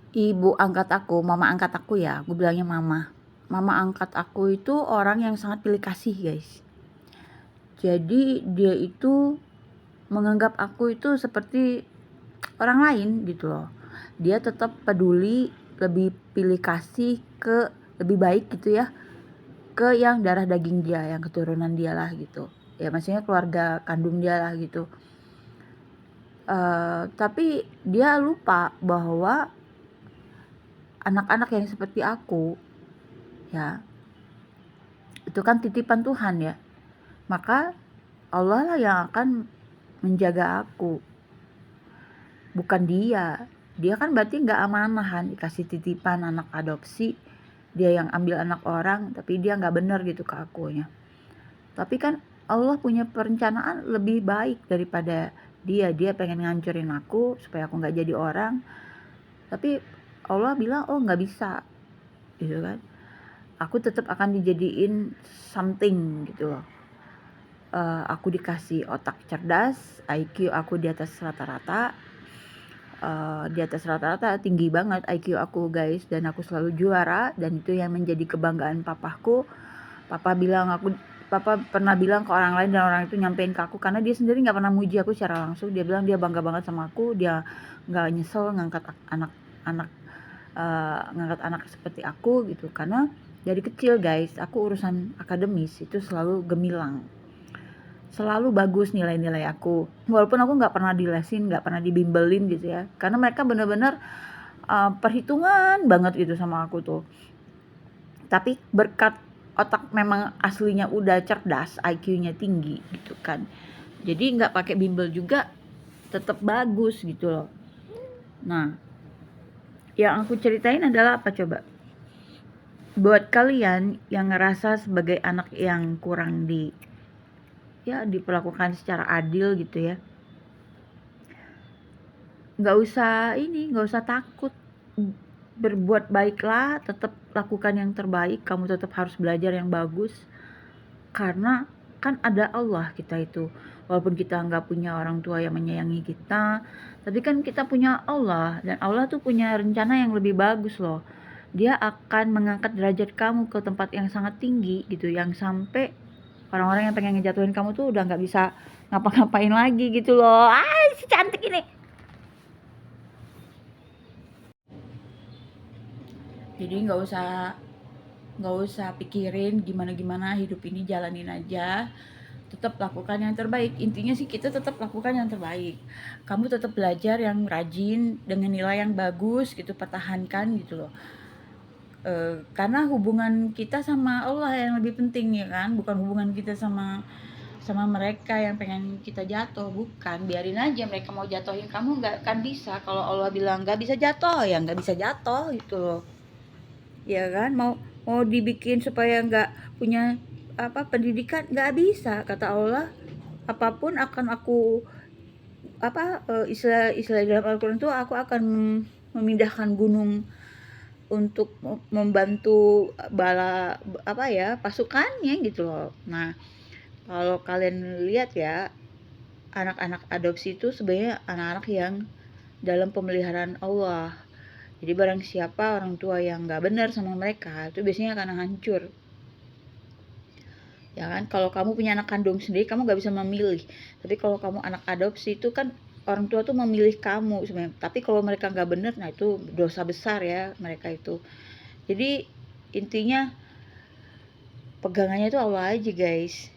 Ibu angkat aku, mama angkat aku ya, aku bilangnya mama. Mama angkat aku itu orang yang sangat pilih kasih, guys. Jadi dia itu menganggap aku itu seperti orang lain gitu loh. Dia tetap peduli, lebih pilih kasih ke lebih baik gitu ya, ke yang darah daging dia, yang keturunan dia lah gitu. Ya maksudnya keluarga kandung dia lah gitu. Tapi dia lupa bahwa anak-anak yang seperti aku ya itu kan titipan Tuhan ya, maka Allah lah yang akan menjaga aku, bukan dia kan berarti nggak amanahan, dikasih titipan anak adopsi, dia yang ambil anak orang tapi dia nggak bener gitu ke akunya. Tapi kan Allah punya perencanaan lebih baik daripada dia pengen ngancurin aku supaya aku nggak jadi orang, tapi Allah bilang oh nggak bisa gitu kan, aku tetap akan dijadiin something gitu loh. Aku dikasih otak cerdas, IQ aku di atas rata-rata, tinggi banget IQ aku guys, dan aku selalu juara, dan itu yang menjadi kebanggaan papaku. Papa pernah bilang ke orang lain dan orang itu nyampein ke aku, karena dia sendiri nggak pernah muji aku secara langsung. Dia bilang dia bangga banget sama aku, dia nggak nyesel ngangkat anak seperti aku gitu, karena dari kecil guys aku urusan akademis itu selalu gemilang, selalu bagus nilai-nilai aku, walaupun aku nggak pernah dilesin, nggak pernah dibimbelin gitu ya, karena mereka bener-bener perhitungan banget gitu sama aku tuh. Tapi berkat otak memang aslinya udah cerdas, IQ-nya tinggi gitu kan, jadi nggak pakai bimbel juga tetap bagus gitu loh. Nah, yang aku ceritain adalah apa coba? Buat kalian yang ngerasa sebagai anak yang kurang diperlakukan secara adil gitu ya, nggak usah takut, berbuat baiklah, tetap lakukan yang terbaik, kamu tetap harus belajar yang bagus, karena kan ada Allah kita itu, walaupun kita nggak punya orang tua yang menyayangi kita, tapi kan kita punya Allah, dan Allah tuh punya rencana yang lebih bagus loh. Dia akan mengangkat derajat kamu ke tempat yang sangat tinggi gitu, yang sampai orang-orang yang pengen ngejatuhin kamu tuh udah nggak bisa ngapa-ngapain lagi gitu loh. Si cantik ini. Jadi nggak usah pikirin gimana hidup ini, jalanin aja, tetap lakukan yang terbaik. Intinya sih kita tetap lakukan yang terbaik, kamu tetap belajar yang rajin dengan nilai yang bagus gitu, pertahankan gitu loh. Karena hubungan kita sama Allah yang lebih penting ya kan, bukan hubungan kita sama mereka yang pengen kita jatuh, bukan. Biarin aja mereka mau jatuhin kamu, nggak akan bisa. Kalau Allah bilang nggak bisa jatuh, ya nggak bisa jatuh gitu loh, ya kan. Mau dibikin supaya nggak punya pendidikan, nggak bisa, kata Allah. Apapun akan aku istilah dalam Al-Quran tuh, aku akan memindahkan gunung untuk membantu pasukannya gitu loh. Nah, kalau kalian lihat ya, anak-anak adopsi itu sebenarnya anak-anak yang dalam pemeliharaan Allah. Jadi barang siapa orang tua yang nggak benar sama mereka, itu biasanya akan hancur. Ya kan, kalau kamu punya anak kandung sendiri, kamu nggak bisa memilih. Tapi kalau kamu anak adopsi itu kan orang tua tuh memilih kamu sebenarnya. Tapi kalau mereka nggak benar, nah itu dosa besar ya mereka itu. Jadi intinya pegangannya itu Allah aja guys.